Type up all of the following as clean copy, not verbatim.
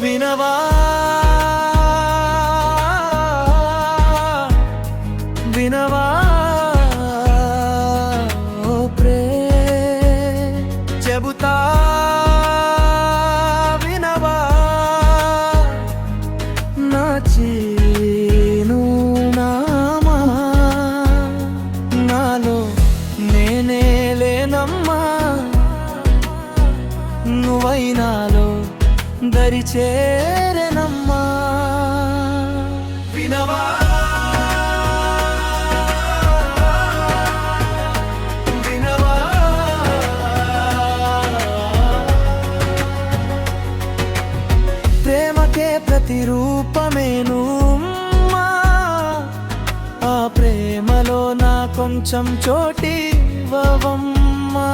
వినవా వినవా ఓ చెబుతా వినవా నా చిరునామా నాలో నేనే లేనమ్మా నువ్వైనాలో దరి చేరనమ్మా వినవా వినవా ప్రేమకే ప్రతిరూపమేను ఆ ప్రేమలో నా కొంచెం చోటివ్వవమ్మా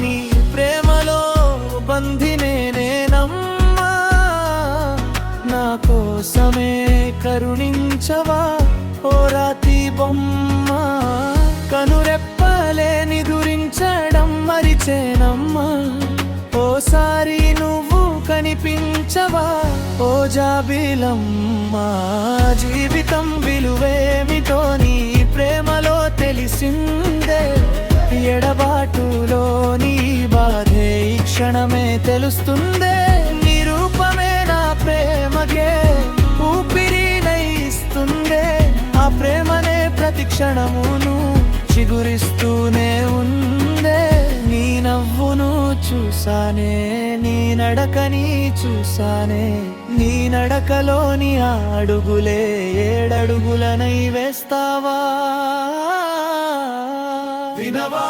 నీ ప్రేమలో బంధినేనమ్మా నా కోసమే కరుణించవా ఓ రాతి బొమ్మ కనురెప్పలే నిదురించడం మరిచేనమ్మా ఓసారి నువ్వు కనిపించవా ఓ జాబిలమ్మా జీవితం విలువేమిటో నీ ప్రేమలో తెలిసిందే ఎడబాటులో నీ బాధే ఈ క్షణమే తెలుస్తుందే నిరూపమే నా ప్రేమకే ఊపిరినయిస్తుందే ఆ ప్రేమనే ప్రతి క్షణమును చిగురిస్తూనే ఉందే నీ నవ్వును చూసానే నీ నడకని చూసానే నీ నడకలోని అడుగులే 7 అడుగులనై వేస్తావా వినవా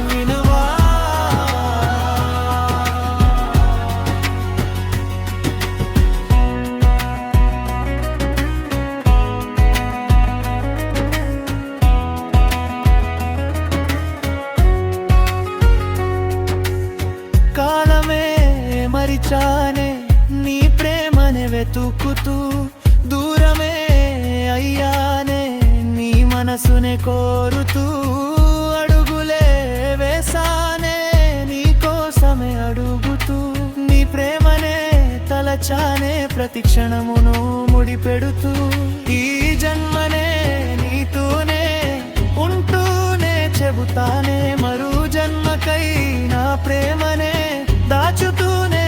వినవా కాలమే మరిచానే నీ ప్రేమనే వెతుకుతూ దూరమే అయ్యానే నీ మనసునే కోరుతూ అడుగులే వేసానే నీ కోసమే అడుగుతూ నీ ప్రేమనే తలచానే ప్రతి క్షణమును ముడిపెడుతూ ఈ జన్మనే నీతోనే ఉంటూనే చెబుతానే మరో జన్మకై నా ప్రేమనే దాచుతూనే